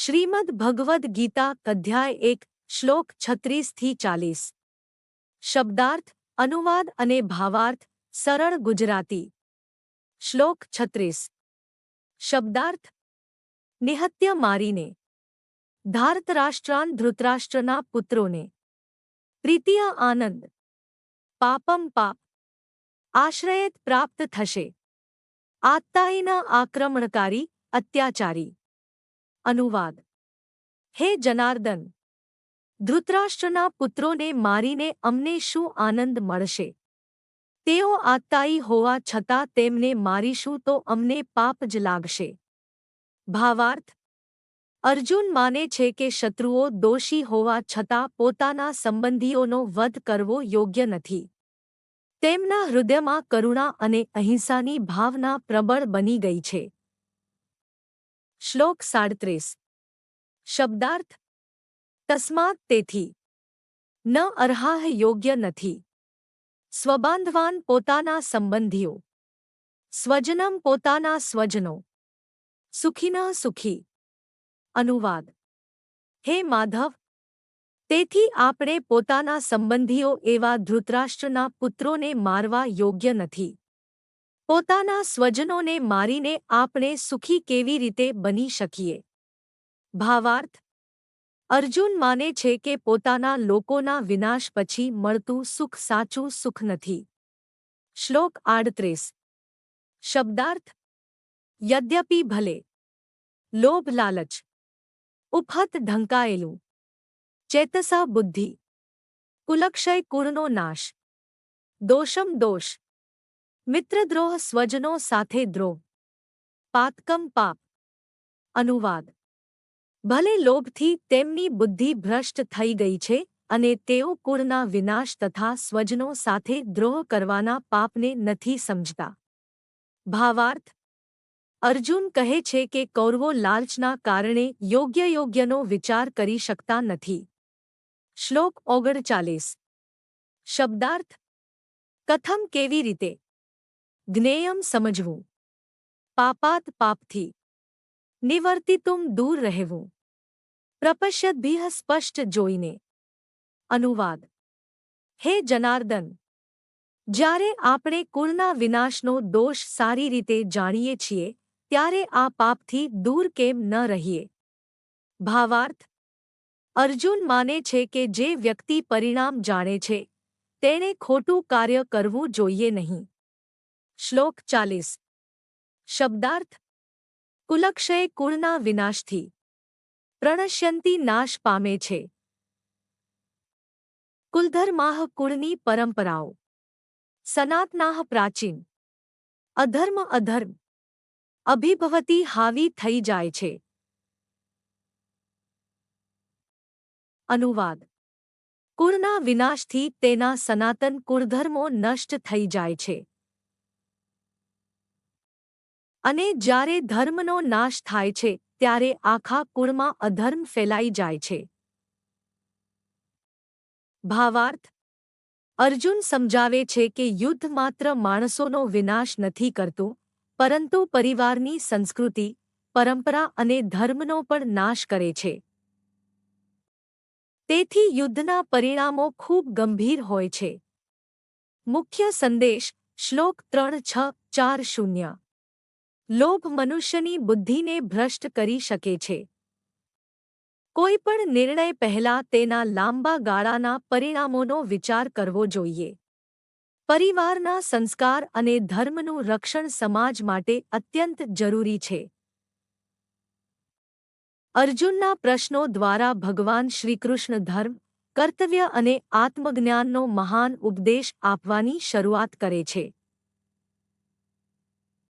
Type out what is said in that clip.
શ્રીમદ ભગવદ્ ગીતા અધ્યાય 1 શ્લોક 36-40 શબ્દાર્થ અનુવાદ અને ભાવાર્થ સરળ ગુજરાતી શ્લોક 36 શબ્દાર્થ નિહત્ય મારીને ધાર્તરાષ્ટ્રાન ધૃતરાષ્ટ્રના પુત્રોને પ્રીતિય આનંદ પાપમ પાપ આશ્રયેત પ્રાપ્ત થશે આત્તાઈના આક્રમણકારી અત્યાચારી અનુવાદ હે જનાર્દન ધૃતરાષ્ટ્રના પુત્રોને મારીને અમને શું આનંદ મળશે? તેઓ આત્તાયી હોવા છતાં તેમને મારીશું તો અમને પાપ જ લાગશે. ભાવાર્થ અર્જુન માને છે કે શત્રુઓ દોષી હોવા છતાં પોતાના સંબંધીઓનો વધ કરવો યોગ્ય નથી. તેમના હૃદયમાં કરુણા અને અહિંસાની ભાવના પ્રબળ બની ગઈ છે. શ્લોક 37 શબ્દાર્થ તસ્માત તેથી ન અર્હાહ યોગ્ય નથી સ્વબાંધવાન પોતાના સંબંધીઓ સ્વજનમ પોતાના સ્વજનો સુખિનઃ સુખી અનુવાદ હે માધવ તેથી આપણે પોતાના સંબંધીઓ એવા ધૃતરાષ્ટ્રના પુત્રોને મારવા યોગ્ય નથી. પોતાના સ્વજનોને મારીને આપણે સુખી કેવી રીતે બની શકીએ? ભાવાર્થ અર્જુન માને છે કે પોતાના લોકોના વિનાશ પછી મળતું સુખ સાચું સુખ નથી. શ્લોક 38 શબ્દાર્થ યદ્યપિ ભલે લોભ લાલચ ઉપહત ઢંકાયેલું ચેતસા બુદ્ધિ કુલક્ષય કુળનો નાશ દોષમ દોષ મિત્રદ્રોહ સ્વજનો સાથે દ્રોહ પાતકમ પાપ અનુવાદ ભલે લોભથી તેમની બુદ્ધિ ભ્રષ્ટ થઈ ગઈ છે અને તેઓ કુળના વિનાશ તથા સ્વજનો સાથે દ્રોહ કરવાના પાપને નથી સમજતા. ભાવાર્થ અર્જુન કહે છે કે કૌરવો લાલચના કારણે યોગ્યનો વિચાર કરી શકતા નથી. શ્લોક 39 શબ્દાર્થ કથમ કેવી રીતે જ્ઞેયમ સમજવું પાપાત પાપથી નિવર્તિતુમ દૂર રહેવું પ્રપશ્યદ્ભિઃ સ્પષ્ટ જોઈને અનુવાદ હે જનાર્દન જ્યારે આપણે કુળના વિનાશનો દોષ સારી રીતે જાણીએ છીએ ત્યારે આ પાપથી દૂર કેમ ન રહીએ? ભાવાર્થ અર્જુન માને છે કે જે વ્યક્તિ પરિણામ જાણે છે તેણે ખોટું કાર્ય કરવું જોઈએ નહીં. શ્લોક 40 શબ્દાર્થ કુલક્ષય કુળના વિનાશથી પ્રણશ્યંતી નાશ પામે છે. કુલધર્માઃ કુળની પરંપરાઓ સનાતનાઃ પ્રાચીન અધર્મ અભિભવતી હાવી થઈ જાય છે. અનુવાદ કુળના વિનાશથી તેના સનાતન કુળધર્મો નષ્ટ થઈ જાય છે અને જ્યારે ધર્મનો નાશ થાય છે ત્યારે આખા કુળમાં અધર્મ ફેલાઈ જાય છે. ભાવાર્થ અર્જુન સમજાવે છે કે યુદ્ધ માત્ર માણસોનો વિનાશ નથી કરતું પરંતુ પરિવારની સંસ્કૃતિ, પરંપરા અને ધર્મનો પણ નાશ કરે છે. તેથી યુદ્ધના પરિણામો ખૂબ ગંભીર હોય છે. મુખ્ય સંદેશ શ્લોક 3-6-4 લોભ મનુષ્યની બુદ્ધિને ભ્રષ્ટ કરી શકે છે. કોઈ પણ નિર્ણય પહેલા તેના લાંબા ગાળાના પરિણામોનો વિચાર કરવો જોઈએ. પરિવારના સંસ્કાર અને ધર્મનું રક્ષણ સમાજ માટે અત્યંત જરૂરી છે. અર્જુનના પ્રશ્નો દ્વારા ભગવાન શ્રીકૃષ્ણ ધર્મ, કર્તવ્ય અને આત્મજ્ઞાનનો મહાન ઉપદેશ આપવાની શરૂઆત કરે છે.